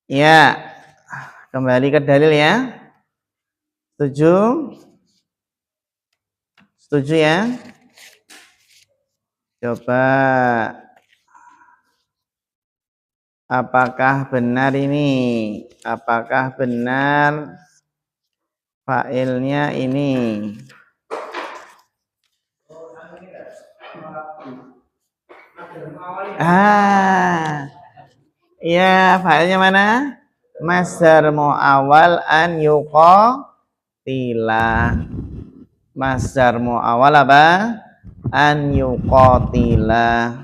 Ya, kembali ke dalil ya. Setuju? Setuju ya? Coba apakah benar ini? Apakah benar failnya ini? Ya, failnya mana? Masdar mu'awal an yuqatila. Masdar mu'awal apa? An yuqatila.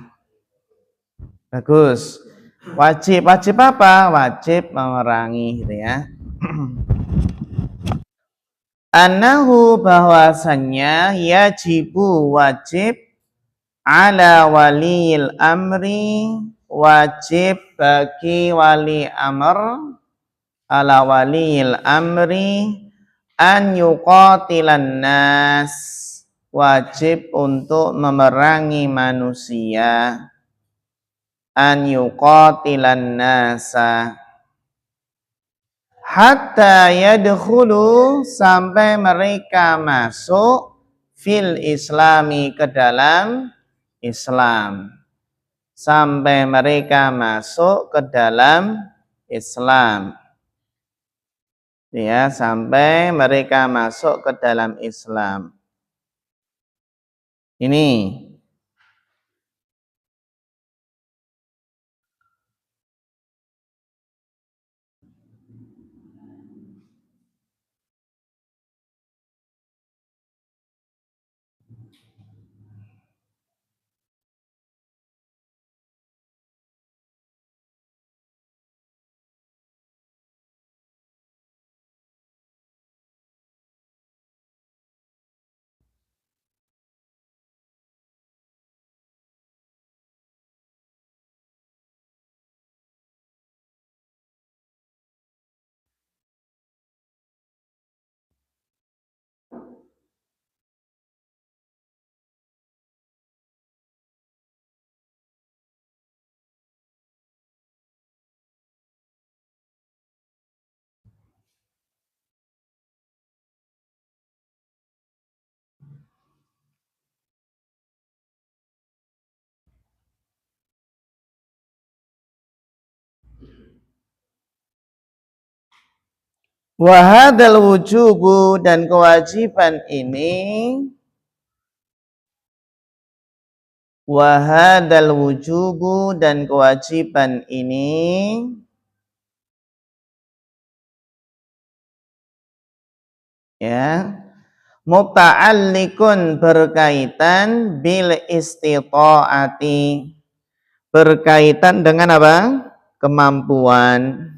Bagus. Wajib apa? Wajib memerangi gitu ya. Anahu bahwasannya yajibu wajib ala waliyil amri, wajib bagi wali amr, ala waliyil amri an yuqatilan nas, wajib untuk memerangi manusia, an yuqatilan nasa, hatta yadkhulu, sampai mereka masuk fil islami, ke dalam Islam, sampai mereka masuk ke dalam Islam ya, sampai mereka masuk ke dalam Islam. Ini wahadal wujubu, dan kewajiban ini, wahadal wujubu, dan kewajiban ini, ya, muta'alliqun, berkaitan bil istita'ati, berkaitan dengan apa? Kemampuan.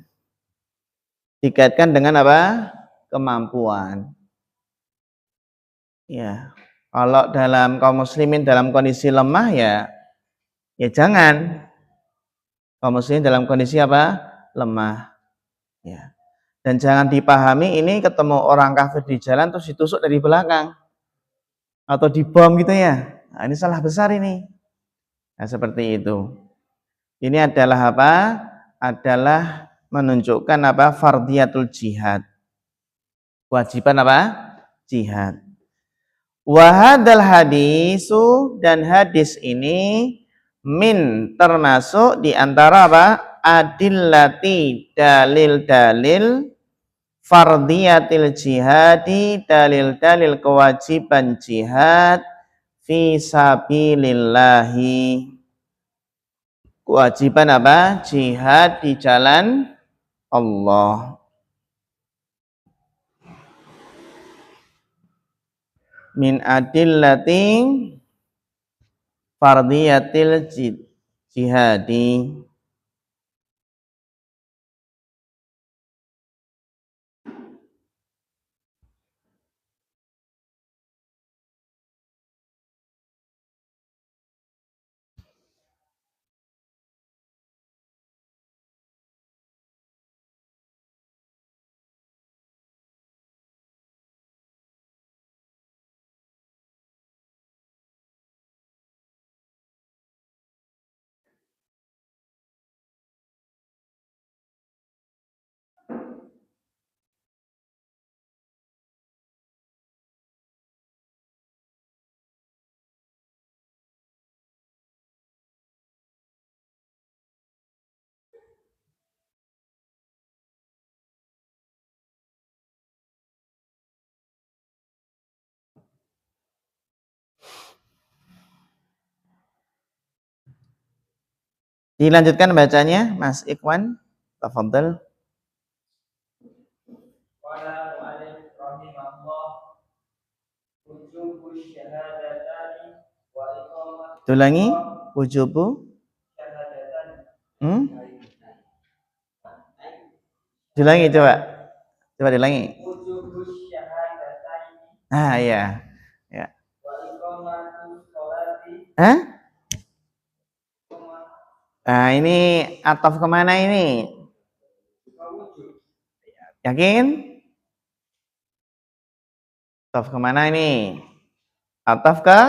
Dikaitkan dengan apa? Kemampuan. Ya. Kalau dalam kaum muslimin dalam kondisi lemah ya jangan. Kaum muslimin dalam kondisi apa? Lemah. Ya. Dan jangan dipahami ini ketemu orang kafir di jalan terus ditusuk dari belakang atau dibom gitu ya. Nah, ini salah besar ini. Nah, seperti itu. Ini adalah apa? Adalah menunjukkan apa? Fardiyatul jihad. Kewajiban apa? Jihad. Wahadal hadisu, dan hadis ini min, termasuk di antara apa? Adillati, dalil-dalil fardiyatil jihadi, dalil-dalil kewajiban jihad fi sabilillahi. Kewajiban apa? Jihad di jalan Allah. Min adillati fardiyatil jihadi. Dilanjutkan bacanya, Mas Ikhwan. Tafadhal. Ulangi, wujubu. Diulangi coba. Coba diulangi. Ah iya. Ya. Hah? Nah, ini ataf kemana ini? Yakin? Ataf kemana ini? Ataf ke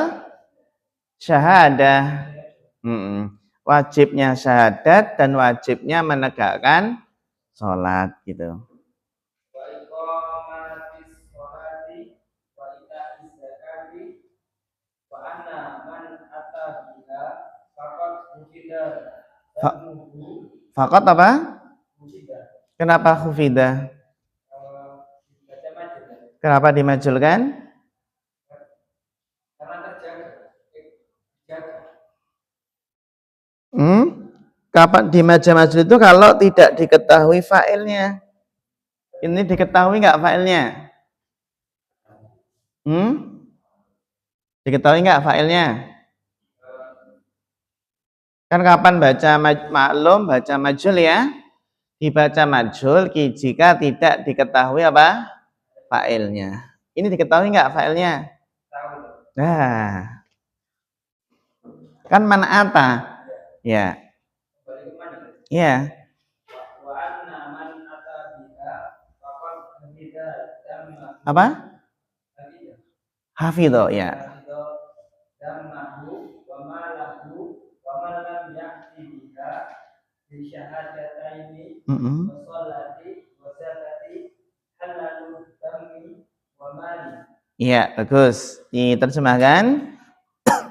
syahadah. Wajibnya syahadat dan wajibnya menegakkan sholat gitu. Fakot apa? Kenapa khufida? Kenapa dimajulkan? Kapan dimajul itu kalau tidak diketahui fa'ilnya. Ini diketahui nggak fa'ilnya? Diketahui nggak fa'ilnya? Kan kapan baca maklum, baca majul ya? Dibaca majul jika tidak diketahui apa? Fa'ilnya. Ini diketahui nggak fa'ilnya? Nah, kan man'ata. Ya. Ya. Apa? Hafidho, ya. Iya, bagus. Diterjemahkan.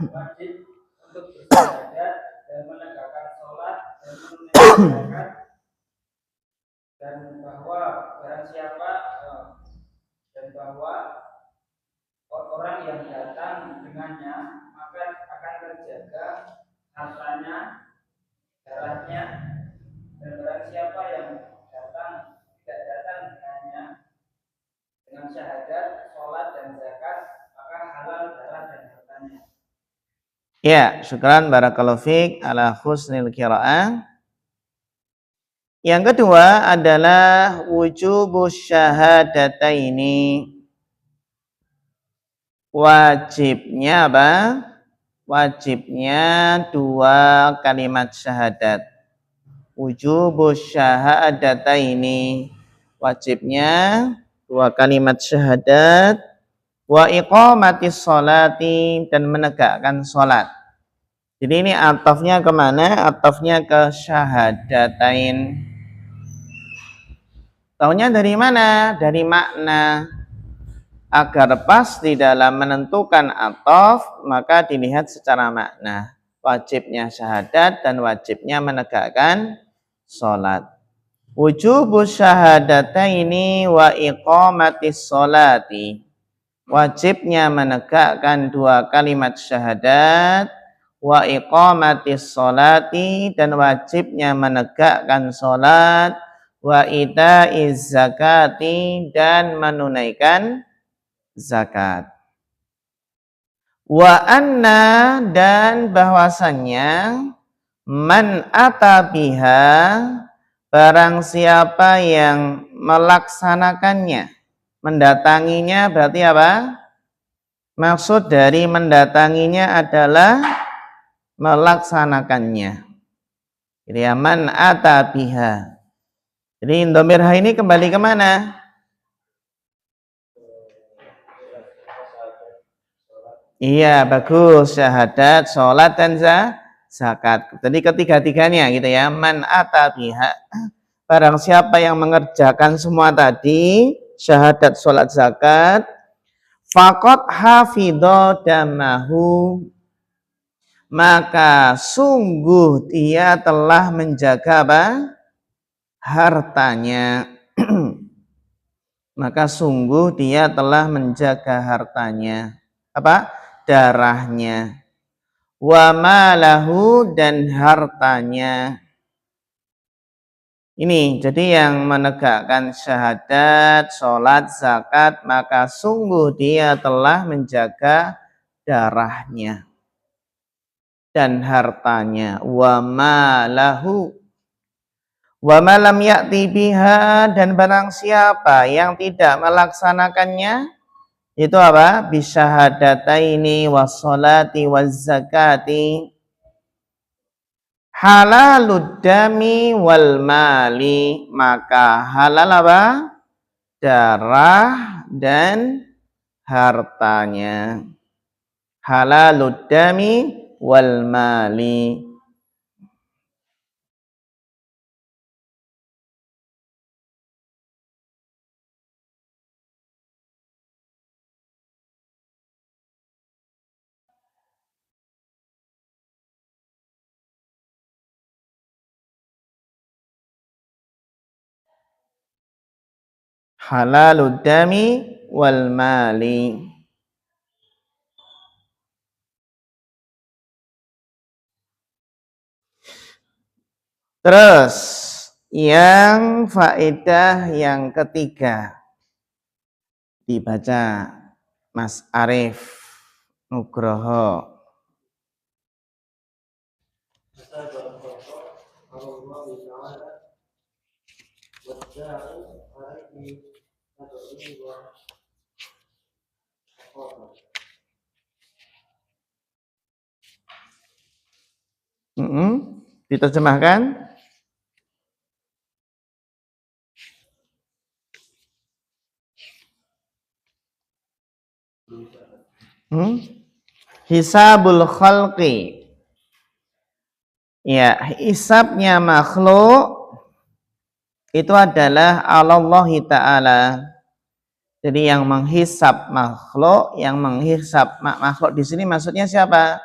Wajib untuk bersyahadat dan menegakkan sholat dan menunaikan dan bahwa barang siapa dan bahwa orang yang datang dengannya maka akan terjaga hartanya, darahnya, dan barang siapa yang tidak datang dengannya dengan syahadat, sholat dan zakat maka halal darah dan hartanya. Ya, syukran barakallahu fiik ala husnil qiraah. Yang kedua adalah wujubus syahadataini. Wajibnya apa? Wajibnya dua kalimat syahadat. Wujubus syahadataini. Wajibnya dua kalimat syahadat. Wa iqamatis sholati, dan menegakkan sholat. Jadi ini atafnya kemana? Atafnya ke syahadatain. Taunya dari mana? Dari makna. Agar pas di dalam menentukan ataf, maka dilihat secara makna. Wajibnya syahadat dan wajibnya menegakkan sholat. Wujubus syahadataini wa iqamatis sholati. Wajibnya menegakkan dua kalimat syahadat, wa iqamatis sholati, dan wajibnya menegakkan sholat, wa itaiz zakati, dan menunaikan zakat. Wa anna, dan bahwasannya man atabiha, barang siapa yang melaksanakannya, mendatanginya berarti apa? Maksud dari mendatanginya adalah melaksanakannya. Jadi man atabiha. Jadi dhamir ha ini kembali kemana? Iya, bagus. Syahadat, sholat, dan zakat. Jadi ketiga-tiganya gitu ya. Man atabiha. Barang siapa yang mengerjakan semua tadi, syahadat, sholat, zakat, faqad hafidho damahu, maka sungguh dia telah menjaga apa? Hartanya. Maka sungguh dia telah menjaga hartanya. Apa? Darahnya. wa malahu dan hartanya. Ini jadi yang menegakkan syahadat, sholat, zakat, maka sungguh dia telah menjaga darahnya dan hartanya. Wa malahu wa malam ya'ti biha, dan barang siapa yang tidak melaksanakannya, itu apa? Bisyahadataini wassolati wazzakati halalud dami wal mali, maka halal apa? Darah dan hartanya. Halalud dami wal mali. Halalud dami wal mali. Terus yang faedah yang ketiga dibaca Mas Arif Nugroho. Diterjemahkan. Hisabul khalqi. Ya, hisabnya makhluk itu adalah Allah Ta'ala. Jadi yang menghisab makhluk, yang menghisab makhluk di sini maksudnya siapa?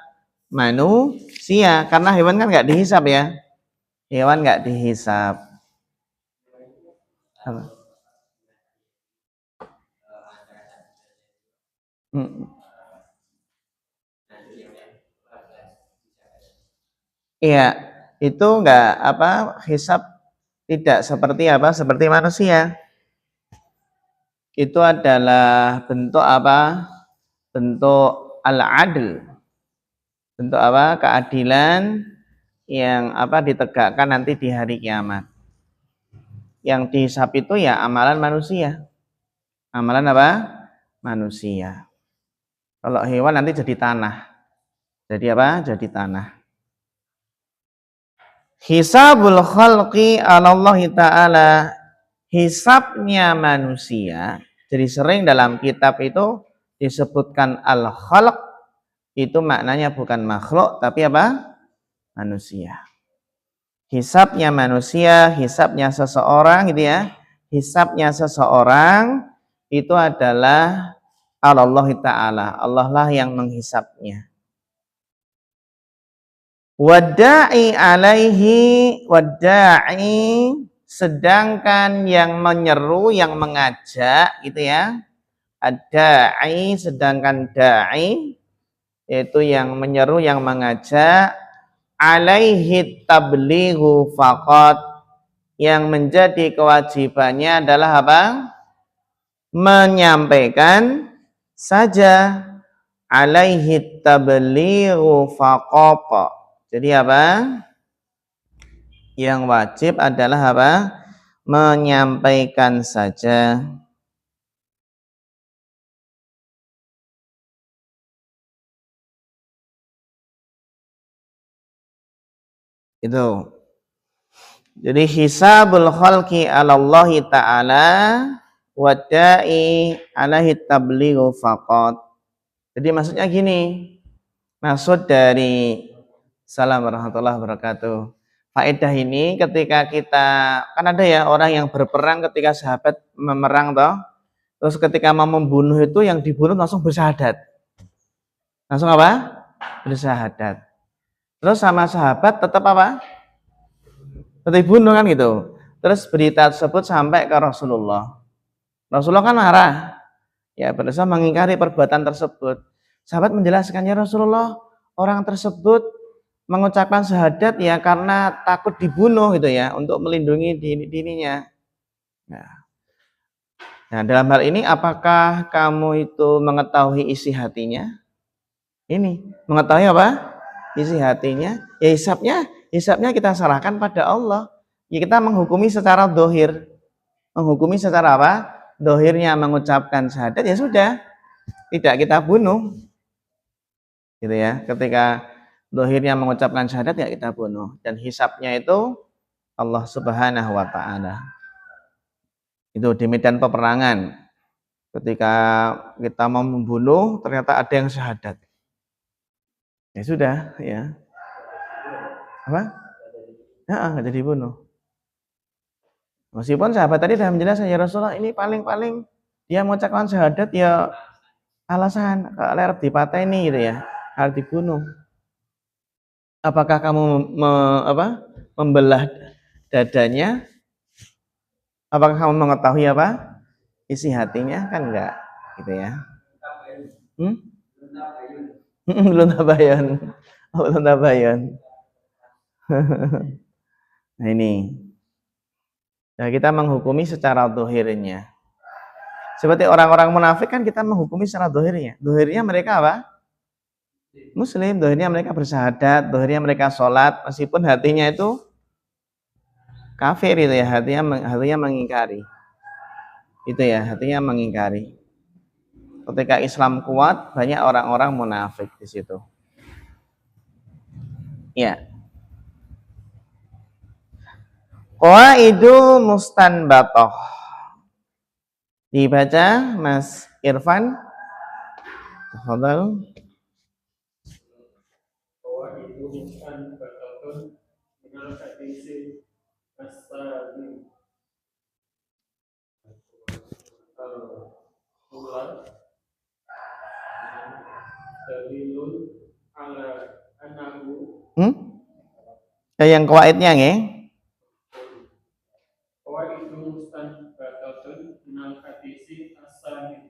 Manusia, karena hewan kan nggak dihisab ya. Hewan nggak dihisab. Iya, itu enggak hisab tidak seperti seperti manusia. Itu adalah bentuk bentuk al-adl. Bentuk keadilan yang ditegakkan nanti di hari kiamat. Yang dihisab itu ya amalan manusia. Amalan manusia. Kalau hewan nanti jadi tanah. Jadi Jadi tanah. Hisabul khalqi Allah Ta'ala, hisabnya manusia. Jadi sering dalam kitab itu disebutkan al-khalq, itu maknanya bukan makhluk tapi manusia. Hisabnya manusia, hisabnya seseorang gitu ya. Hisabnya seseorang itu adalah Allah Ta'ala. Allah lah yang menghisabnya. Wada'i alaihi, wada'i, sedangkan yang menyeru, yang mengajak gitu ya. Ad-da'i, sedangkan da'i yaitu yang menyeru, yang mengajak. Alaihi tablighu faqat, yang menjadi kewajibannya adalah menyampaikan saja. Alaihi tablighu faqat. Jadi yang wajib adalah menyampaikan saja. Itu. Jadi hisabul khalqi 'ala Allah Ta'ala wa da'i 'alaihi tablighu faqat. Jadi maksudnya gini. Maksud dari salam warahmatullahi wabarakatuh. Faedah ini ketika kita, kan ada ya orang yang berperang ketika sahabat memerang toh. Terus ketika mau membunuh itu yang dibunuh langsung bersyahadat. Langsung bersyahadat. Terus sama sahabat tetap tetap dibunuh kan gitu. Terus berita tersebut sampai ke Rasulullah. Rasulullah kan marah. Ya, berusaha mengingkari perbuatan tersebut. Sahabat menjelaskannya, Rasulullah, orang tersebut mengucapkan syahadat ya karena takut dibunuh gitu ya, untuk melindungi dirinya. Nah, dalam hal ini apakah kamu itu mengetahui isi hatinya? Ini, mengetahui apa? Isi hatinya. Ya hisabnya kita serahkan pada Allah. Ya kita menghukumi secara dohir. Menghukumi secara apa? Dohirnya mengucapkan syahadat, ya sudah. Tidak kita bunuh. Gitu ya. Ketika dohirnya mengucapkan syahadat, ya kita bunuh. Dan hisabnya itu Allah Subhanahu wa Ta'ala. Itu di medan peperangan. Ketika kita mau membunuh, ternyata ada yang syahadat. Ya sudah, ya. Apa? Ya, nggak jadi bunuh. Meskipun sahabat tadi sudah menjelaskan, ya Rasulullah, ini paling-paling dia mengucapkan syahadat ya alasan kalau harus dipateni gitu ya, harus dibunuh. Apakah kamu membelah dadanya? Apakah kamu mengetahui apa isi hatinya? Kan enggak, gitu ya. Belum tabayun. Belum tabayun. Nah ini. Nah, kita menghukumi secara dohirnya. Seperti orang-orang munafik kan kita menghukumi secara dohirnya. Dohirnya mereka apa? Muslim. Dohirnya mereka bersyahadat. Dohirnya mereka sholat. Meskipun hatinya itu kafir itu ya. Hatinya mengingkari. Itu ya, hatinya mengingkari. Ketika Islam kuat, banyak orang-orang munafik di situ. Ya. Qawaidu mustanbatoh. Dibaca Mas Irfan. Tafadhal. Qawaidu mustanbatoh minal hadisi as-sabi. Al-Ula dalilun ala anahu. Yang qawaidnya nggih. Qawaidu mustanbatoh minal hadisi as-sabi.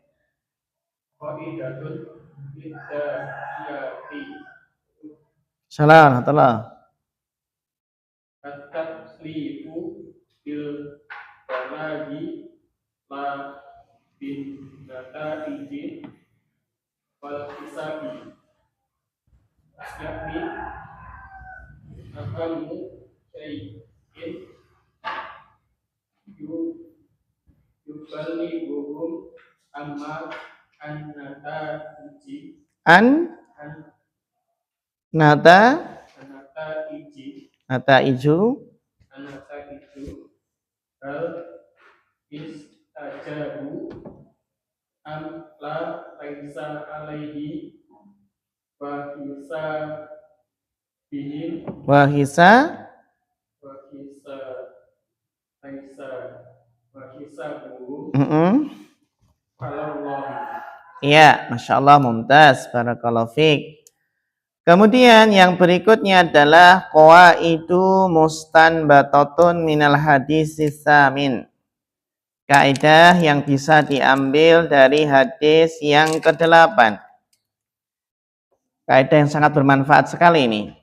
Qaidatun lidda'iyati. Salam warahmatullah. At-taklifu bil balagi la bin nataiji wal hisabi, yakni akamu syai'in yuballighuhum amma an-nataiji nataiju hal istajabu am la laisa alaihi wa hisabihim Iya, Masya Allah, mumtaz, barakallahu fiik. Kemudian yang berikutnya adalah qawaidu mustanbatatun minal hadis samin. Kaidah yang bisa diambil dari hadis yang ke-8. Kaidah yang sangat bermanfaat sekali ini.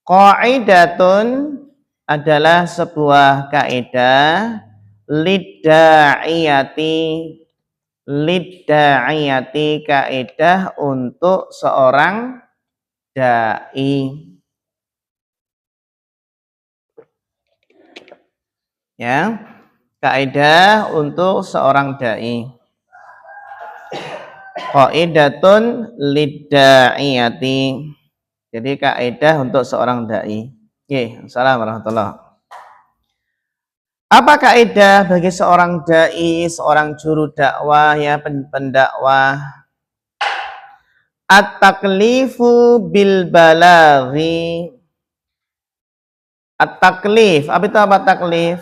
Qaidatun adalah sebuah kaidah lidda'iyati kaidah untuk seorang dai. Ya, kaidah untuk seorang dai. Qaidatun lidda'iyati. Jadi kaidah untuk seorang dai. Assalamualaikum warahmatullahi. Apa kaidah bagi seorang dai, seorang juru dakwah ya, pendakwah? At-taklifu bil balaghi. At-taklif, apa itu apa taklif?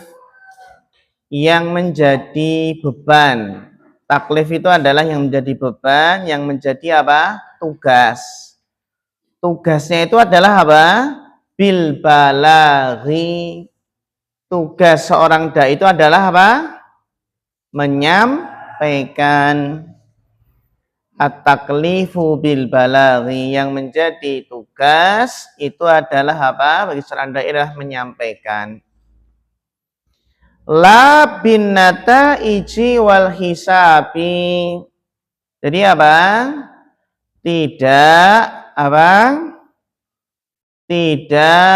Yang menjadi beban. Taklif itu adalah yang menjadi beban, yang menjadi apa? Tugas. Tugasnya itu adalah apa? Bil balaghi. Tugas seorang dai itu adalah apa? Menyampaikan. At-taklifu bil balaghi, yang menjadi tugas itu adalah apa? Bagi seorang dai adalah menyampaikan. La bin nataiji wal hisabi. Jadi apa? Tidak apa? Tidak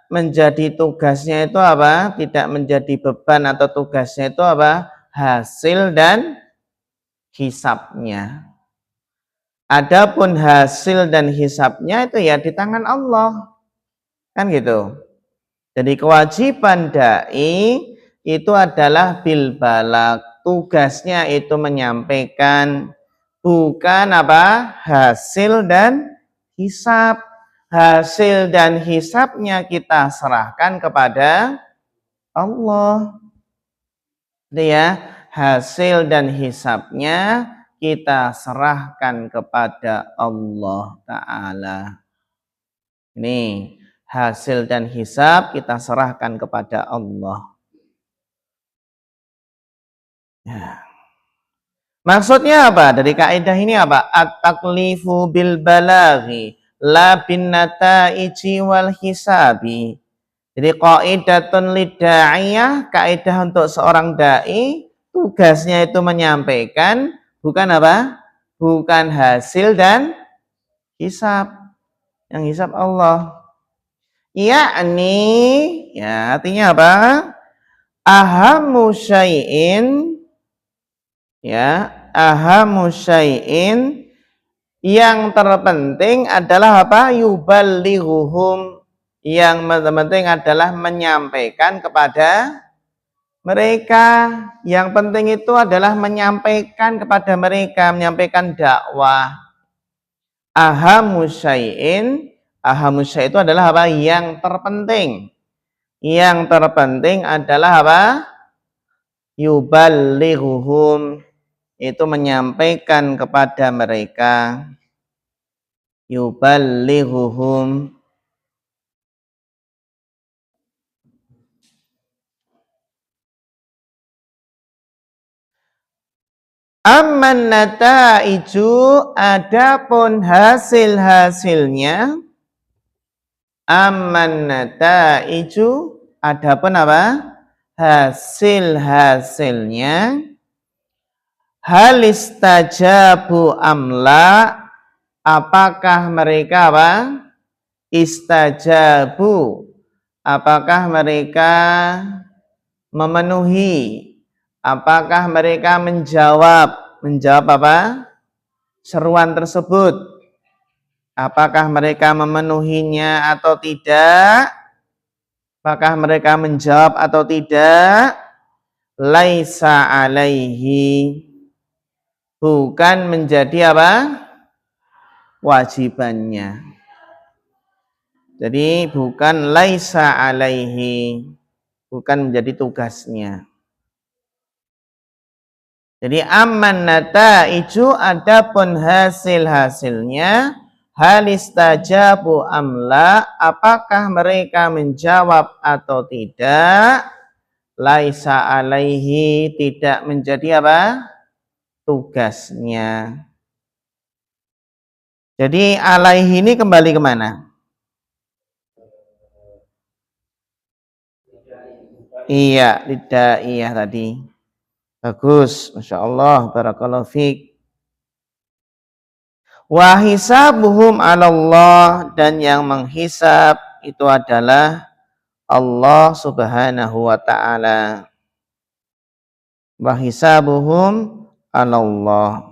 menjadi tugasnya itu apa? Tidak menjadi beban atau tugasnya itu apa? Hasil dan hisabnya. Adapun hasil dan hisabnya itu ya di tangan Allah. Kan gitu. Jadi kewajiban dai itu adalah bil balag. Tugasnya itu menyampaikan, bukan apa? Hasil dan hisab. Hasil dan hisabnya kita serahkan kepada Allah. Jadi ya, hasil dan hisabnya kita serahkan kepada Allah Ta'ala. Ini hasil dan hisab kita serahkan kepada Allah. Ya. Maksudnya apa? Dari kaidah ini apa? At-taklifu bil balaghi la bin nataiji wal hisabi. Jadi qaidatun lida'iyah, kaidah untuk seorang dai, tugasnya itu menyampaikan, bukan apa? Bukan hasil dan hisab. Yang hisab Allah. Yakni, ya artinya apa? Ahamu syai'in, ya, ahamu syai'in, yang terpenting adalah apa? Yuballighuhum, yang terpenting adalah menyampaikan kepada mereka. Yang penting itu adalah menyampaikan kepada mereka, menyampaikan dakwah. Ahamu syai'in, ahamu syai' itu adalah apa? Yang terpenting. Yang terpenting adalah apa? Yuballighuhum, itu menyampaikan kepada mereka. Yuballighuhum. Amman nataiju, adapun hasil-hasilnya. Amman nataiju, adapun apa? Hasil-hasilnya. Hal istajabu amla, apakah mereka apa? Istajabu, apakah mereka memenuhi, apakah mereka menjawab apa? Seruan tersebut. Apakah mereka memenuhinya atau tidak? Apakah mereka menjawab atau tidak? Laisa alaihi, bukan menjadi apa? Wajibannya. Jadi bukan laisa alaihi, bukan menjadi tugasnya. Jadi amman nataiju, adapun hasil-hasilnya. Hal istajabu amla, apakah mereka menjawab atau tidak? Laisa alaihi, tidak menjadi apa? Tugasnya. Jadi alaihi ini kembali kemana? Iya, lidaiyah tadi. Bagus, Masya Allah, barakallahu fiik. Wa hisabuhum 'alallah, dan yang menghisab itu adalah Allah Subhanahu wa ta'ala. Wa hisabuhum 'alallah.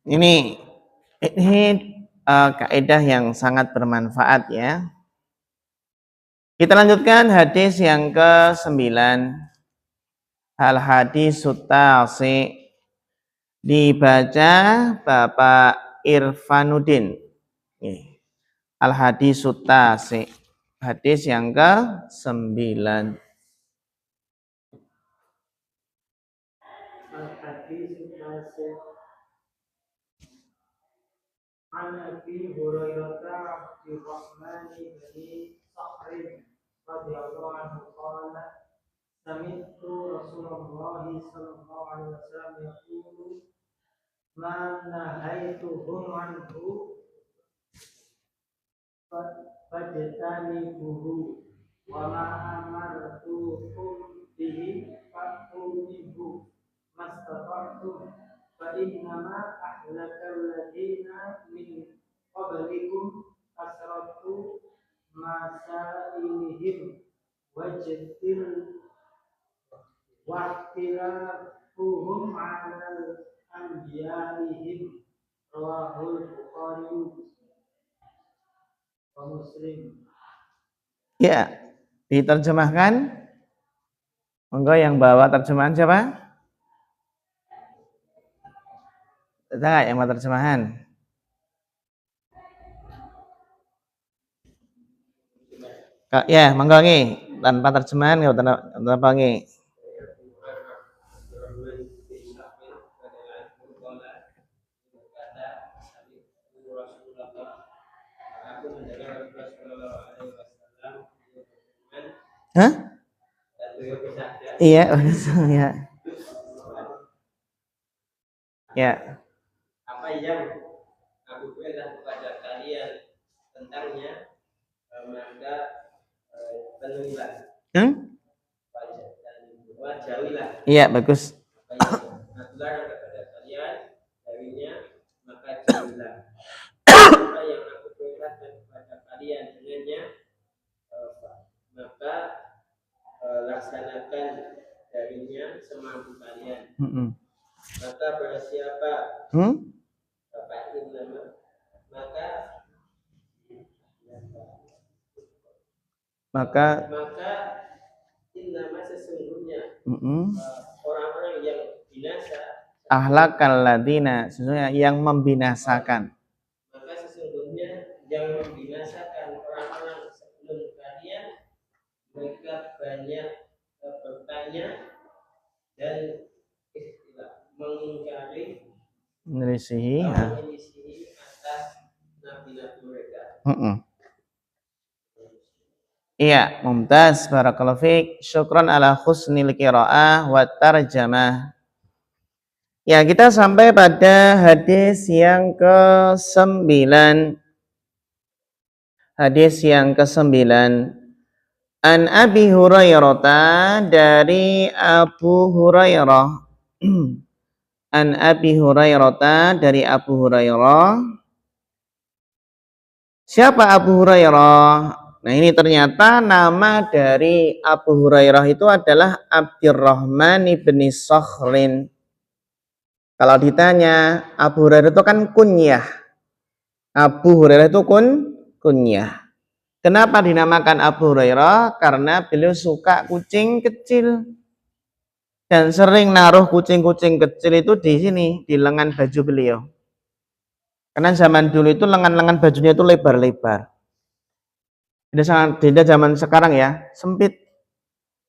Ini kaidah yang sangat bermanfaat ya. Kita lanjutkan hadis yang ke-9. Al hadis tasi, dibaca Bapak Irfanuddin. Al hadis tasi, hadis yang ke-9. Al hadis tasi عن أبي هريرة عبد الرحمن بن صخر رضي الله عنه قال سمعت رسول الله صلى الله عليه وسلم يقول ما نهيتهم عنه فاجتنبوه وما أمرتكم به فأتوا منه ما استطعتم فإنما أهلك الذين من قبلكم كثرة مسائلهم واختلافهم على أنبيائهم رواه البخاري ومسلم. Ya, diterjemahkan. Monggo yang bawa terjemahan siapa? Ada nggak yang bawa terjemahan? Ya, monggo nggih. Tanpa terjemahan nggak tanpa nggih. Hah? Iya, ya. Ya. Apa yang aku perintah kepada kalian tentangnya maka penuhilah. Jauhilah. Iya, bagus. Aku larang kepada kalian darinya maka jauhilah. Apa yang aku perintahkan kepada kalian dengannya maka laksanakan darinya semampu kalian. Maka barang siapa maka innama sesungguhnya orang-orang yang binasa ahlakal ladina, sesungguhnya yang membinasakan. Maka sesungguhnya yang membinasakan orang-orang sebelum kalian mereka banyak bertanya dan mengingkari menyelisihi atas nabi-nabi mereka. Iya, mumtaz, barakallahu fiik. Syukran ala husnil qiraah wa tarjamah. Ya, kita sampai pada hadis yang ke-9. Hadis yang ke-9. An Abi Hurairah, dari Abu Hurairah. An Abi Hurairah, dari Abu Hurairah. Siapa Abu Hurairah? Nah, ini ternyata nama dari Abu Hurairah itu adalah Abdurrahman ibn Sakhrin. Kalau ditanya, Abu Hurairah itu kan kunyah. Abu Hurairah itu kunyah. Kenapa dinamakan Abu Hurairah? Karena beliau suka kucing kecil. Dan sering naruh kucing-kucing kecil itu di sini, di lengan baju beliau. Karena zaman dulu itu lengan-lengan bajunya itu lebar-lebar. Tidak zaman sekarang ya, sempit.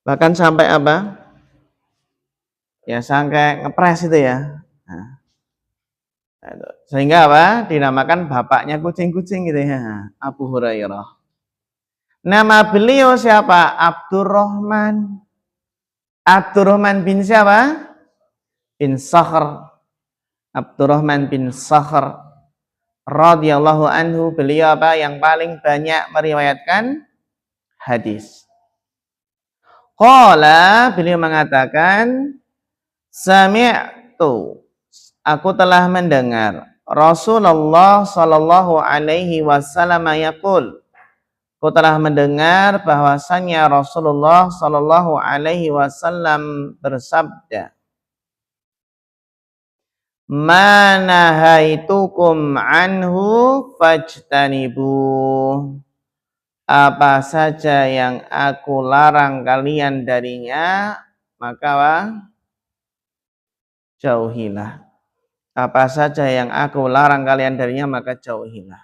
Bahkan sampai apa? Ya, sampai ngepres itu ya. Nah, sehingga apa? Dinamakan bapaknya kucing-kucing gitu ya, Abu Hurairah. Nama beliau siapa? Abdurrahman. Abdurrahman bin siapa? Bin Sakhr. Abdurrahman bin Sakhr radhiyallahu anhu, beliau apa? Yang paling banyak meriwayatkan hadis. Qala, beliau mengatakan, sami'tu, aku telah mendengar Rasulullah sallallahu alaihi wasallam yaqul, aku telah mendengar bahwasannya Rasulullah sallallahu alaihi wasallam bersabda, ma nahaitukum anhu fajtanibu, apa saja yang aku larang kalian darinya maka jauhilah. Apa saja yang aku larang kalian darinya maka jauhilah.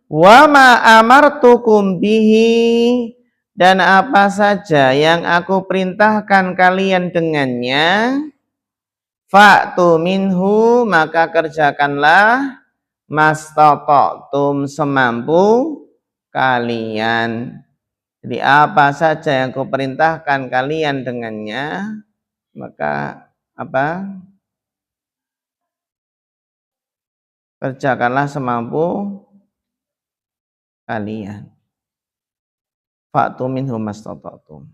Wa ma amartukum bihi, Dan apa saja yang aku perintahkan kalian dengannya, fa'tu minhu, maka kerjakanlah, mastata'tum, semampu kalian. Jadi apa saja yang aku perintahkan kalian dengannya, maka apa? Kerjakanlah semampu kalian. Fa'tu minhu mastata'tum.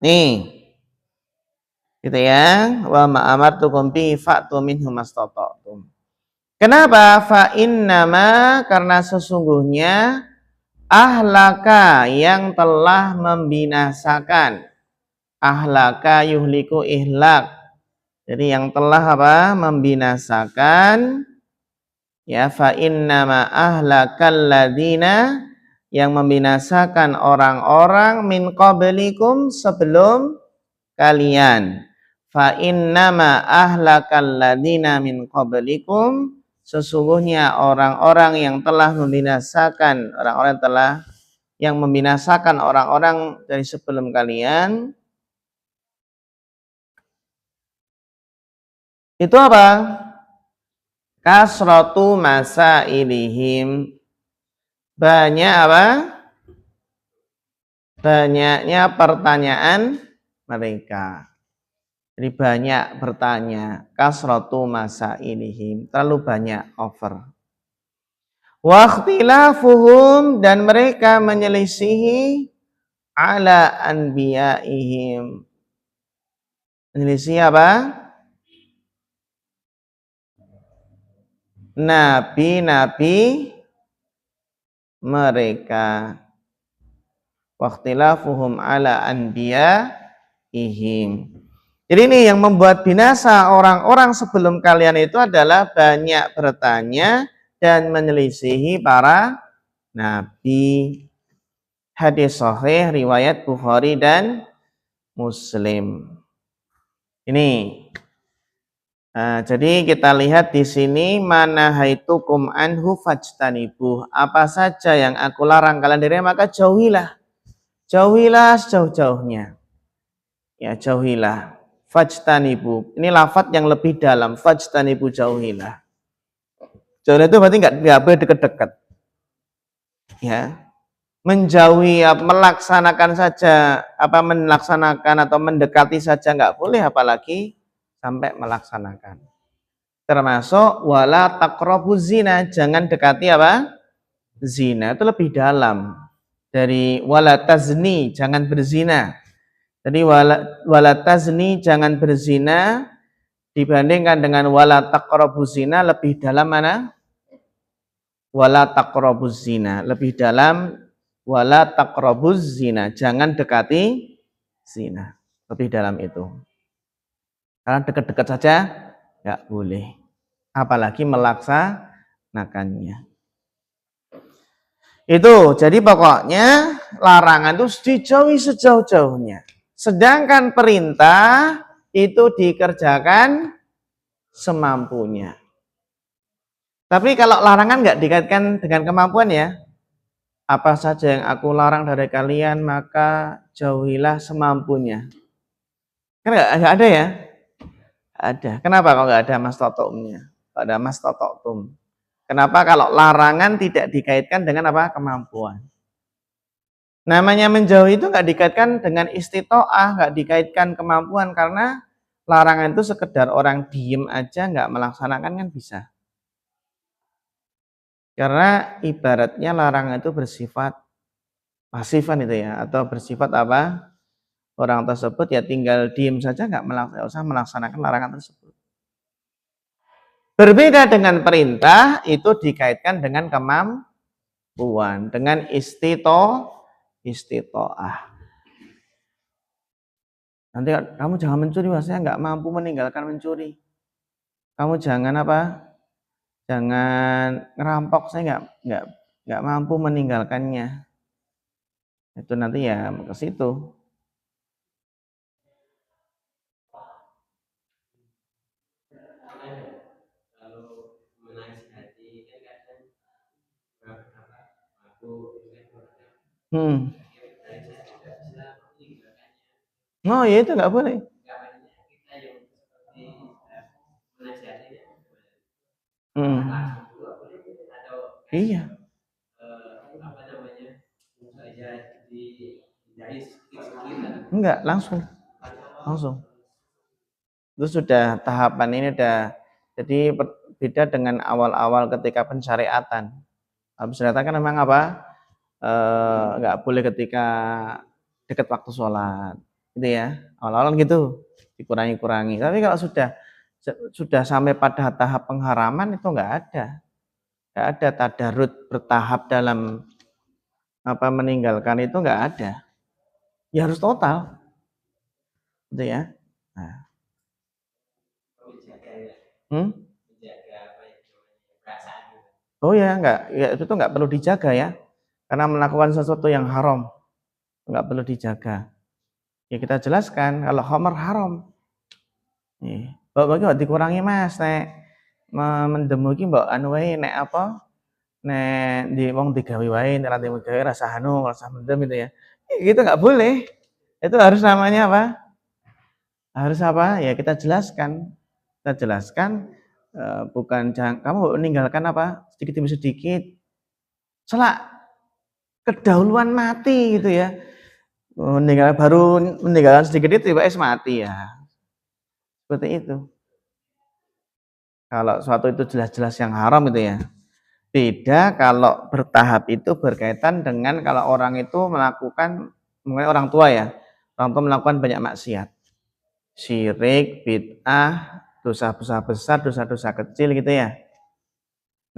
Nih, gitu ya. Wa ma amartukum bi fa'tu minhu mastata'tum. Kenapa? Fa innama, karena sesungguhnya ahlaka, yang telah membinasakan. Ahlaka yuhliku ihlak. Jadi yang telah apa? Membinasakan. Ya, fa innama ahlakal ladina, yang membinasakan orang-orang min qablikum, sebelum kalian. Fa innama ahlakal ladina min qablikum, sesungguhnya orang-orang yang telah membinasakan, orang-orang yang membinasakan orang-orang dari sebelum kalian, itu apa? Kasratu masailihim, banyak apa? Banyaknya pertanyaan mereka. Jadi banyak bertanya. Kasratu masailihim, terlalu banyak over. Wa ikhtilafuhum, dan mereka menyelisihi ala anbiyaihim. Menyelisih apa? Nabi-nabi mereka. Waqtilafuhum ala anbiyaihim. Jadi ini yang membuat binasa orang-orang sebelum kalian itu adalah banyak bertanya dan menyelisihi para nabi. Hadis sahih riwayat Bukhari dan Muslim. Ini. Jadi kita lihat di sini, mana haitukum anhu fajtanibuh. Apa saja yang aku larang kalian dari, maka jauhilah. Jauhilah sejauh-jauhnya. Ya, jauhilah. Fajtanibu. Ini lafadz yang lebih dalam. Fajtanibu, jauhilah. Jauhilah itu berarti nggak boleh dekat-dekat. Ya. Menjauhi, melaksanakan saja, melaksanakan atau mendekati saja nggak boleh, apalagi sampai melaksanakan. Termasuk wala taqrabuz zina, jangan dekati apa? Zina, itu lebih dalam. Dari wala tazni, jangan berzina. Jadi wala tazni, jangan berzina, dibandingkan dengan wala taqrabuz zina, lebih dalam mana? Wala taqrabuz zina, lebih dalam wala taqrabuz zina, jangan dekati zina. Lebih dalam itu. Karena dekat-dekat saja nggak boleh, apalagi melaksanakannya. Itu, jadi pokoknya larangan itu dijauhi sejauh-jauhnya. Sedangkan perintah itu dikerjakan semampunya. Tapi kalau larangan nggak dikaitkan dengan kemampuan ya. Apa saja yang aku larang dari kalian, maka jauhilah semampunya. Kan nggak ada ya? Ada. Kenapa kalau nggak ada mastata'tumnya? Nggak ada mastata'tum. Kenapa kalau larangan tidak dikaitkan dengan apa? Kemampuan. Namanya menjauhi itu nggak dikaitkan dengan istitoah, nggak dikaitkan kemampuan, karena larangan itu sekedar orang diem aja nggak melaksanakan kan bisa. Karena ibaratnya larangan itu bersifat pasifan itu ya, atau bersifat apa? Orang tersebut ya tinggal diem saja nggak usah melaksanakan larangan tersebut. Berbeda dengan perintah, itu dikaitkan dengan kemampuan, dengan istitoah. Nanti kamu jangan mencuri, saya nggak mampu meninggalkan mencuri. Kamu jangan apa? Jangan ngerampok, saya nggak mampu meninggalkannya. Itu nanti ya ke situ. Kalau menasihati kan kadang aku Oh ya itu nggak boleh. kita yang seperti menasihati atau Iya. apa namanya saja dari sedikit Enggak, langsung. Itu sudah tahapan ini udah jadi beda dengan awal-awal ketika pensyariatan. Pensyariatan kan memang apa? Nggak boleh ketika dekat waktu sholat, gitu ya. Awal-awal gitu dikurangi-kurangi. Tapi kalau sudah sampai pada tahap pengharaman itu nggak ada tadarut bertahap dalam apa meninggalkan itu nggak ada. Ya harus total, gitu ya. Nah. Oh ya, enggak, ya itu tuh nggak perlu dijaga ya, karena melakukan sesuatu yang haram, nggak perlu dijaga. Ya kita jelaskan kalau khamar haram. Nih, bagi dikurangi mas, nek mendem iki mbok anu wae nek apa? Nek di wong digawe wae nek nanti gawe rasa anu, rasa mendem gitu ya. Gitu nggak boleh. Itu harus namanya apa? Harus apa? Ya kita jelaskan. Kita jelaskan bukan kamu meninggalkan apa? Sedikit demi sedikit. Selak kedahuluan mati gitu ya. Meninggalkan sedikit itu tiba mati ya. Seperti itu. Kalau suatu itu jelas-jelas yang haram itu ya. Beda kalau bertahap itu berkaitan dengan kalau orang itu melakukan, mungkin orang tua ya, orang tua melakukan banyak maksiat, syirik, bid'ah, dosa-dosa besar, dosa-dosa kecil gitu ya.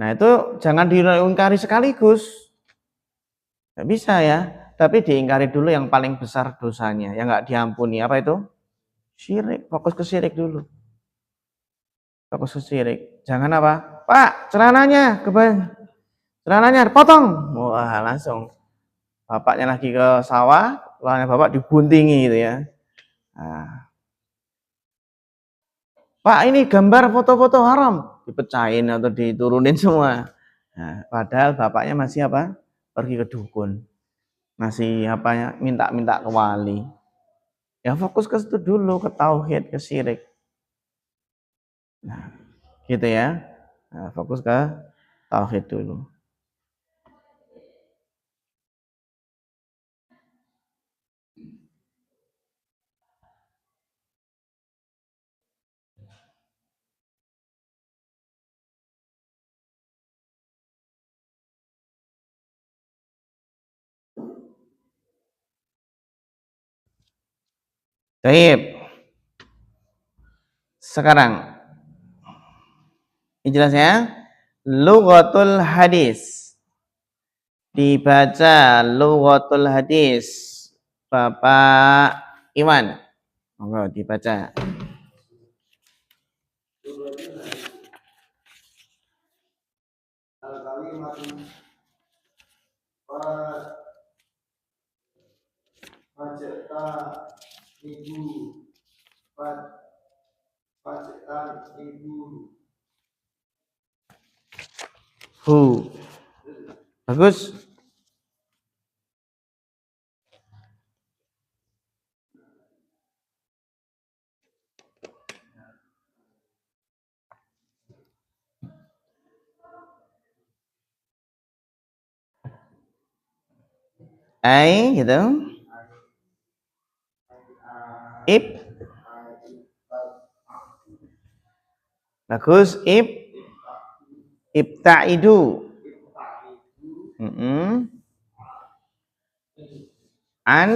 Nah itu jangan diingkari sekaligus, nggak bisa ya. Tapi diingkari dulu yang paling besar dosanya, yang nggak diampuni apa itu? Syirik. Fokus ke syirik dulu. Fokus ke syirik. Jangan apa? Pak, celananya celananya potong. Wah, langsung. Bapaknya lagi ke sawah, celananya bapak dibuntingi gitu ya. Nah. Pak, ini gambar foto-foto haram. Dipecahin atau diturunin semua. Nah, padahal bapaknya masih apa? Pergi ke dukun. Masih apa? Minta-minta ke wali. Ya fokus ke situ dulu, ke tauhid, ke syirik. Nah, gitu ya. Nah, fokus ke tauhid dulu. Baik. Sekarang ini jelasnya lughatul hadis. Dibaca lughatul hadis. Bapak Iwan. Monggo dibaca. Al-kalimatu Fajta ibu Fajta ibu Hu. Bagus. Ai gitu. Ib. Bagus. Ibta'idu. An.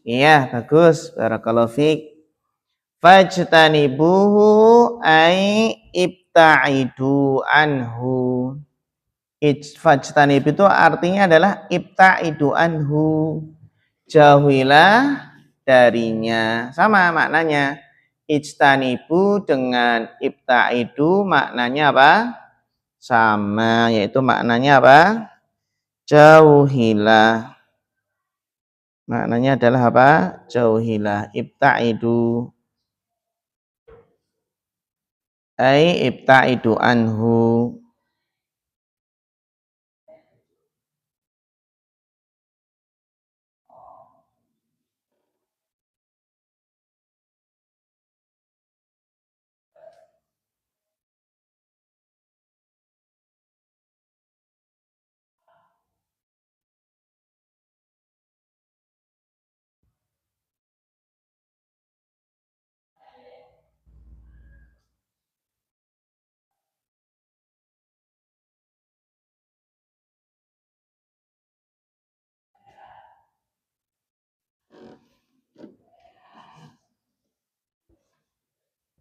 Iya, bagus. Barakallahu fiik. Fajtanibuhu ai ibta'idu anhu. Fajtanib itu artinya adalah ibta'idu anhu. Jauhilah darinya. Sama maknanya. Ijtanibu dengan ibta'idu maknanya apa? Sama, yaitu maknanya apa? Jauhilah. Maknanya adalah apa? Jauhilah. Ibta'idu. Ibta'idu anhu.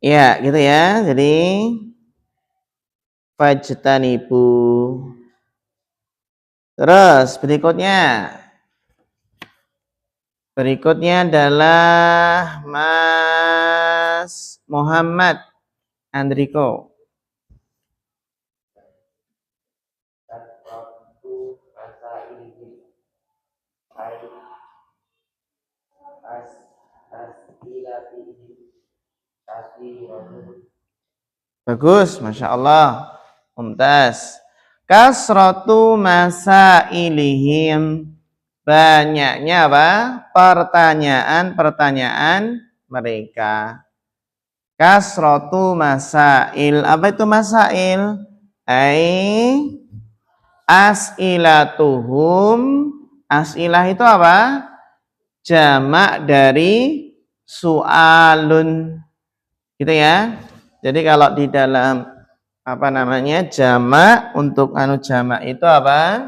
Ya, gitu ya. Jadi fajtanibu. Terus berikutnya adalah Mas Muhammad Andriko. Waktu masa ini Bagus, Masya Allah. Mumtaz. Kasratu masailihim. Banyaknya apa? Pertanyaan-pertanyaan mereka. Kasratu masail. Apa itu masail? As'ilatuhum. As'ilah itu apa? Jamak dari su'alun. Gitu ya. Jadi kalau di dalam apa namanya? Jamak, untuk jamak itu apa?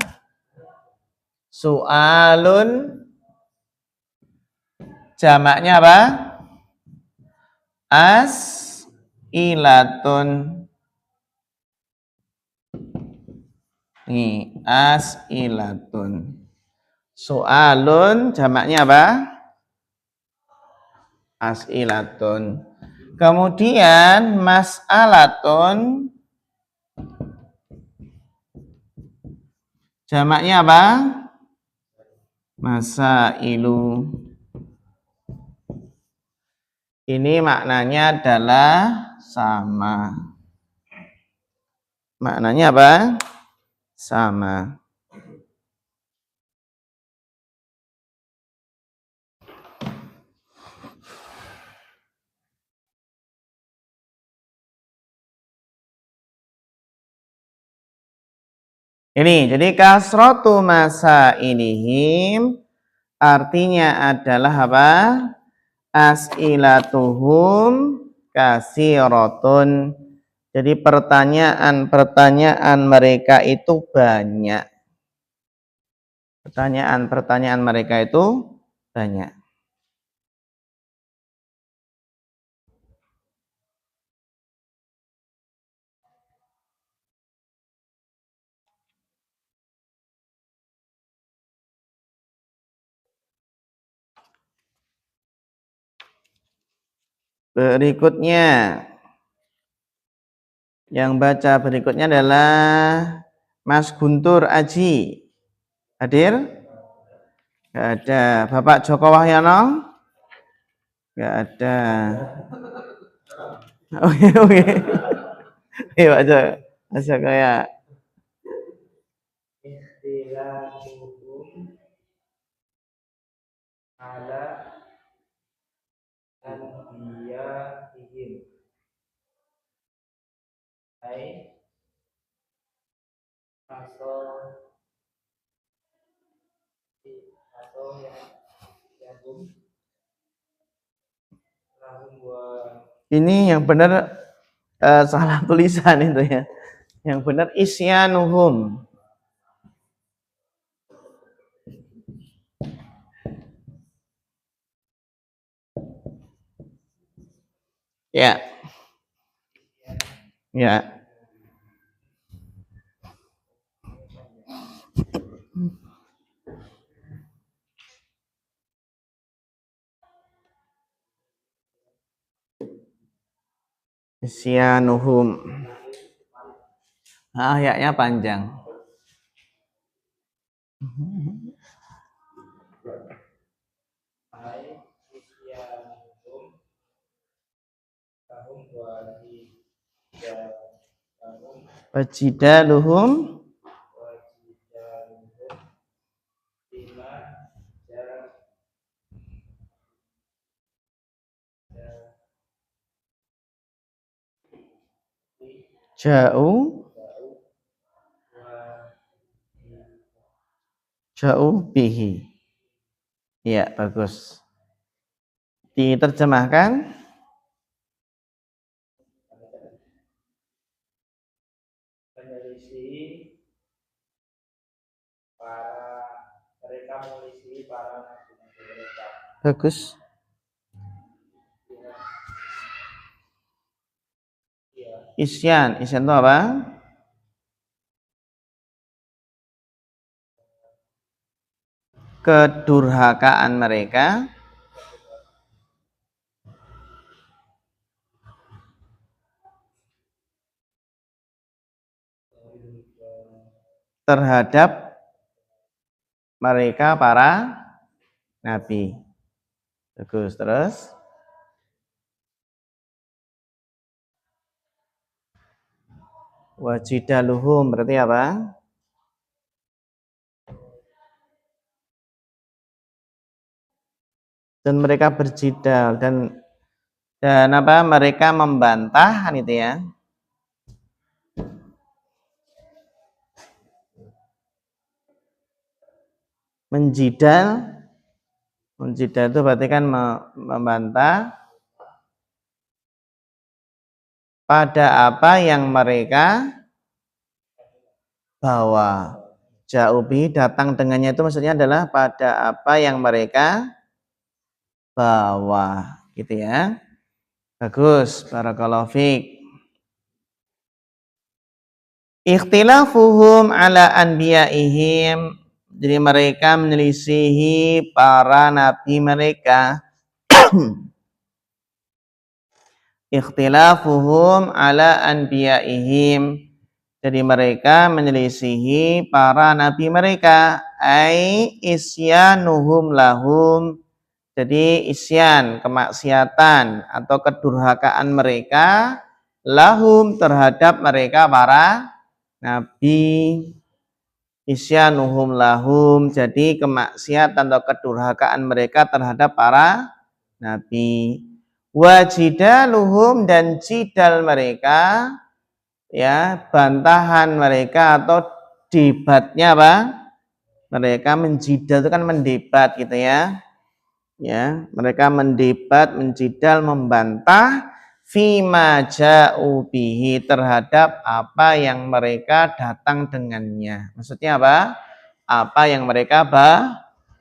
Su'alun. Jamaknya apa? As'ilatun. Nih, as'ilatun. Soalun jamaknya apa? As'ilatun. Kemudian mas'alatun jamaknya apa? Masailu. Ini maknanya adalah sama. Maknanya apa? Sama. Ini, jadi kasratu masailihim artinya adalah apa? As'ilatuhum kasiratun. Jadi pertanyaan-pertanyaan mereka itu banyak. Pertanyaan-pertanyaan mereka itu banyak. Berikutnya, yang baca berikutnya adalah Mas Guntur Aji. Hadir? Gak ada. Bapak Joko Wahyono? Gak ada. Oke, oke. Iya, Pak Joko. Mas Joko ya. ikhtilafuhum ala anbiya'ihim atau yang Ini yang benar salah tulisan itu ya. Yang benar isyanuhum. Ya. Ya. Isyanuhum. Ayatnya panjang. Wajidaluhum ja'u ja'u bihi. Iya, bagus. Diterjemahkan. Menyelisih mereka menyelisih para nabi mereka. Bagus. Isyan itu apa? Kedurhakaan mereka terhadap mereka para nabi. Bagus, terus wajidaluhum berarti apa? Dan mereka berjidal dan apa? Mereka membantah kan itu ya. Menjidal itu berarti kan membantah pada apa yang mereka bawa. Ja'ubi datang dengannya itu maksudnya adalah pada apa yang mereka bawa, gitu ya. Bagus, barakallahu fiik. Ikhtilafuhum ala anbiya'ihim, jadi mereka menyelisihi para nabi mereka. Ikhtilafuhum ala anbiya'ihim, jadi mereka menyelisihi para nabi mereka. Ai isyanuhum lahum, jadi isyan, kemaksiatan atau kedurhakaan mereka lahum terhadap mereka para nabi. Isyanuhum lahum, jadi kemaksiatan atau kedurhakaan mereka terhadap para nabi. Wajidaluhum, dan jidal mereka, ya, bantahan mereka atau debatnya apa? Mereka menjidal itu kan mendebat gitu ya. Ya, mereka mendebat, menjidal, membantah fima ja'u bihi, terhadap apa yang mereka datang dengannya. Maksudnya apa? Apa yang mereka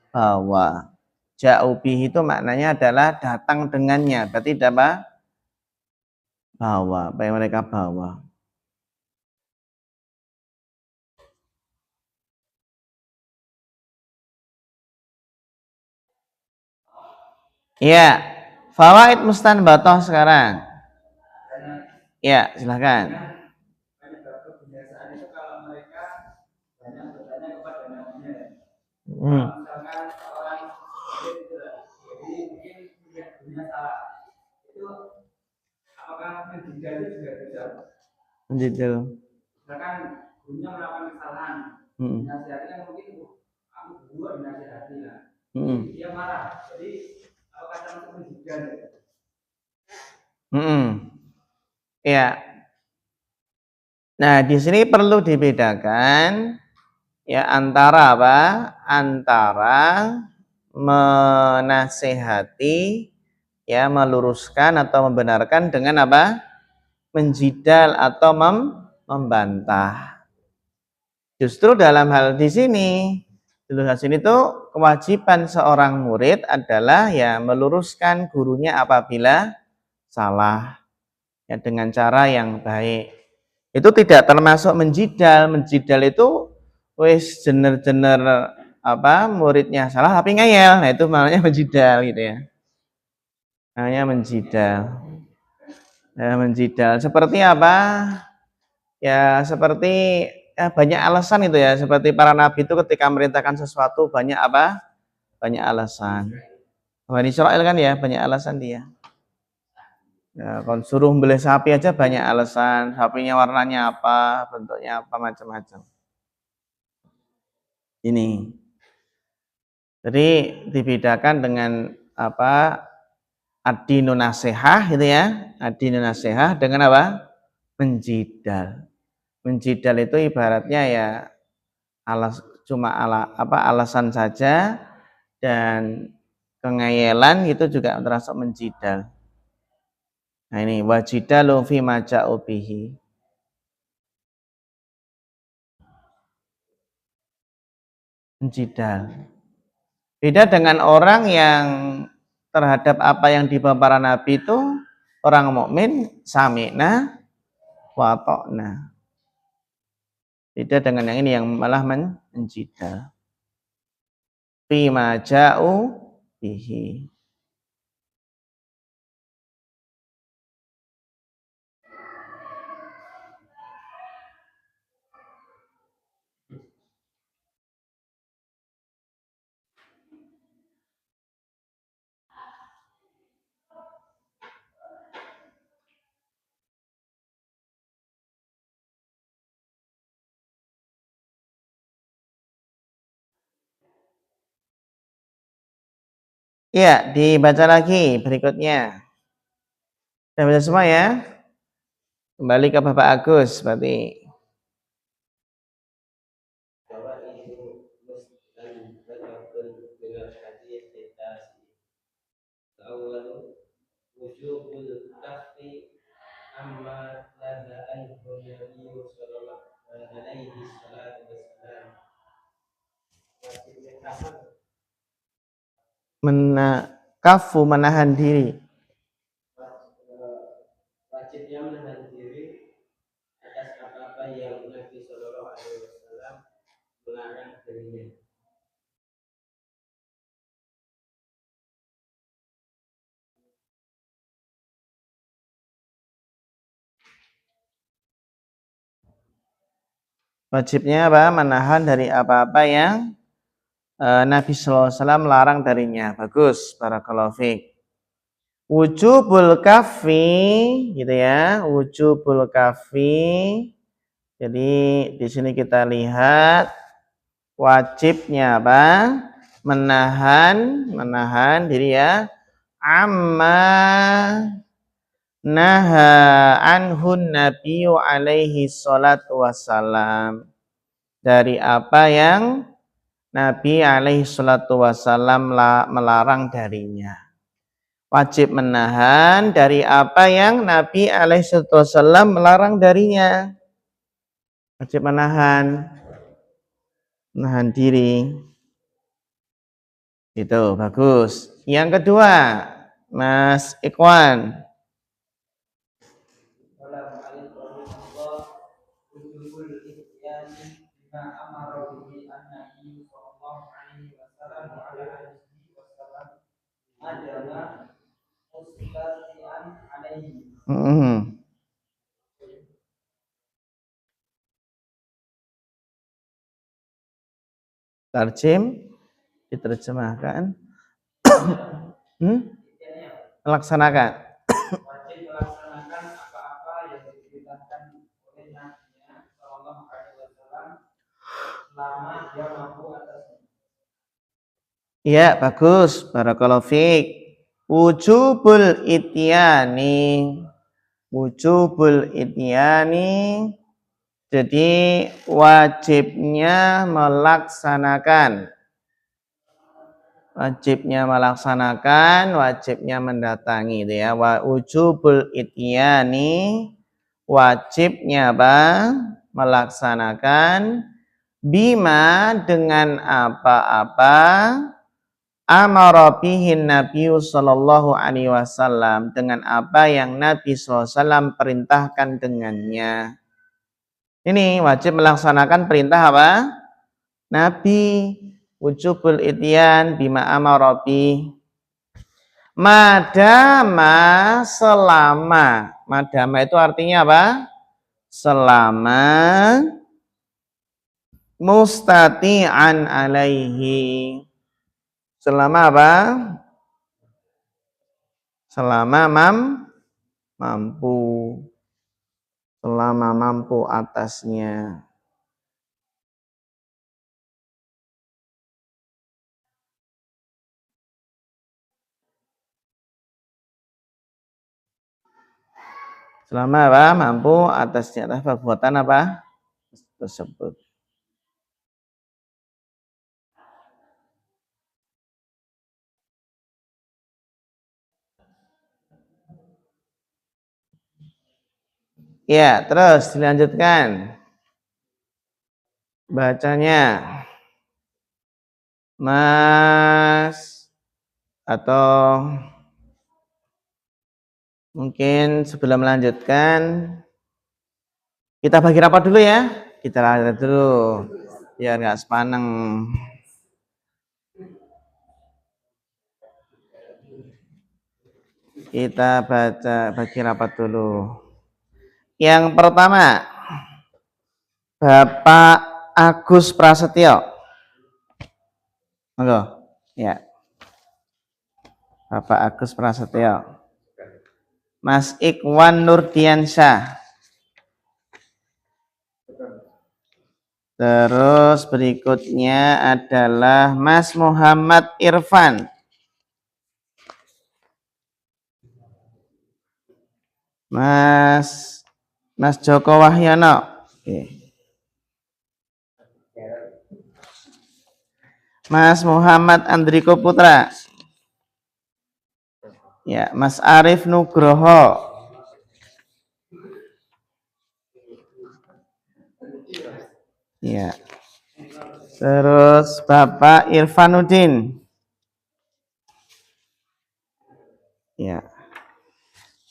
bawa. Ja'u bihi itu maknanya adalah datang dengannya. Berarti apa? Bawa, apa yang mereka bawa. Ya, fawaid mustanbatoh sekarang. Ya, silakan. Kebiasaan itu kalau mereka banyak bertanya kepada nabinya. Misalkan orang jadi mungkin punya salah, itu apakah menjidal itu juga bisa? Menjidal. Misalkan gurunya melakukan kesalahan, dinasihatikan mungkin aku berdua dinasihati lah. Dia marah, jadi apakah termasuk menjidal? Ya. Nah, di sini perlu dibedakan ya antara apa? Antara menasehati, ya, meluruskan atau membenarkan dengan apa? Menjidal atau membantah. Justru dalam hal di sini tuh kewajiban seorang murid adalah ya meluruskan gurunya apabila salah, ya, dengan cara yang baik. Itu tidak termasuk menjidal. Menjidal itu wis jener-jener apa, muridnya salah tapi ngeyel. Nah, itu namanya menjidal gitu ya. Namanya menjidal. Ya, menjidal seperti apa? Ya, seperti ya, banyak alasan itu ya. Seperti para nabi itu ketika merintahkan sesuatu banyak apa? Banyak alasan. Bani Israil kan ya, banyak alasan dia. Ya, kalau suruh beli sapi aja banyak alasan. Sapinya warnanya apa, bentuknya apa, macam-macam. Ini. Jadi dibedakan dengan apa? Ad-dinu nasihah gitu ya. Ad-dinu nasihah dengan apa? Menjidal. Menjidal itu ibaratnya ya alasan saja, dan kengeyelan itu juga termasuk menjidal. Nah ini wajidalu fi maja'u bihi. Menjidal. Beda dengan orang yang terhadap apa yang dibawa para nabi itu orang mukmin sami'na wa ta'na. Beda dengan yang ini yang malah menjidal. Fi maja'u bihi. Ya, dibaca lagi berikutnya. Sudah baca semua ya? Kembali ke Bapak Agus berarti. wujubul kafi amma laha anhu nabiyyu sallallahu alaihi salatu wassalam. Kafu menahan diri. Wajibnya menahan diri atas apa-apa yang Nabi Sallallahu Alaihi Wasallam melarang darinya. Wajibnya apa? Menahan dari apa-apa yang Nabi SAW larang darinya. Bagus, barakallahu fiik. Wujubul kafi, gitu ya. Wujubul kafi. Jadi di sini kita lihat wajibnya apa? Menahan diri ya. Amma naha anhun nabiyyu alaihi salatu wassalam. Dari apa yang Nabi alaihi salatu wassalam melarang darinya. Wajib menahan dari apa yang Nabi alaihi salatu wassalam melarang darinya. Wajib menahan diri. Itu bagus. Yang kedua, Mas Ikhwan. Tarjim diterjemahkan. Melaksanakan. Wajib melaksanakan apa-apa yang diperintahkan oleh Nabi Sallallahu Alaihi Wasallam selama dia mampu atasnya. Iya, bagus. Barakallahu fiik. Wujubul ityani. Wujubul ityani. Jadi wajibnya melaksanakan. Wajibnya mendatangi itu ya. Wujubul ityani. Wajibnya apa? Melaksanakan bima dengan apa-apa amara bihin Nabi sallallahu alaihi wasallam, dengan apa yang Nabi SAW perintahkan dengannya. Ini wajib melaksanakan perintah apa? Nabi. Wujubul ityan bima amara bih. Madama, selama. Madama itu artinya apa? Selama mustati'an alaihi. Selama apa? Selama mampu, selama mampu atasnya. Selama apa? Mampu atasnya atas perbuatan apa? Tersebut. Ya, terus dilanjutkan. Bacanya. Mas atau mungkin sebelum melanjutkan kita bagi rapat dulu ya. Kita rapat dulu biar nggak sepaneng. Kita bagi rapat dulu. Yang pertama, Bapak Agus Prasetyo. Monggo. Ya. Bapak Agus Prasetyo. Mas Ikhwan Nurdiansyah. Terus berikutnya adalah Mas Muhammad Irfan. Mas Joko Wahyono. Oke. Mas Muhammad Andriko Putra. Ya, Mas Arif Nugroho. Ya. Terus Bapak Irfanuddin. Ya.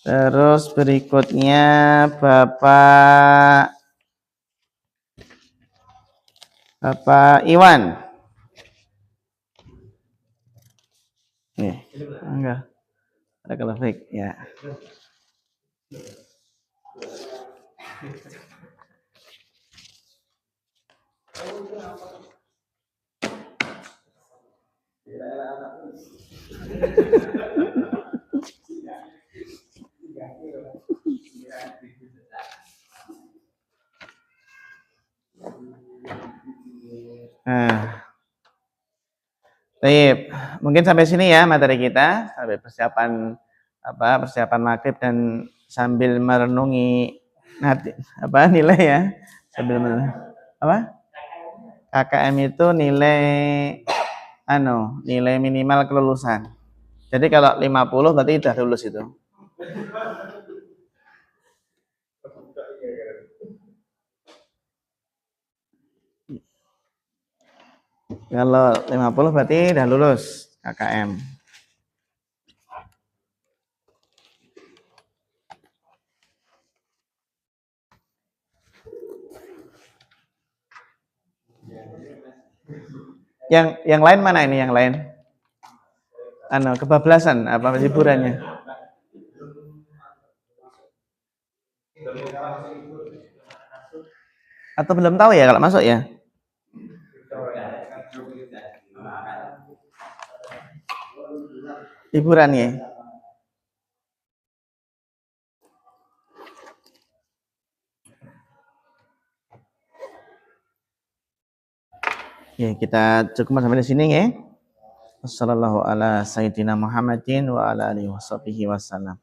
Terus berikutnya Bapak Iwan. Nih, enggak. Ada kelefik, ya. Nah, baik, mungkin sampai sini ya materi kita, sampai persiapan maghrib dan sambil merenungi nilai ya, sambil KKM itu nilai minimal kelulusan. Jadi kalau 50 berarti udah lulus itu. Kalau 50 berarti udah lulus KKM. Yang lain mana ini yang lain? Kebablasan apa hiburannya? Atau belum tahu ya kalau masuk ya? Hiburannya. Ya, kita cukup sampai di sini ya. Wassallallahu ala sayyidina Muhammadin wa ala alihi wasallam.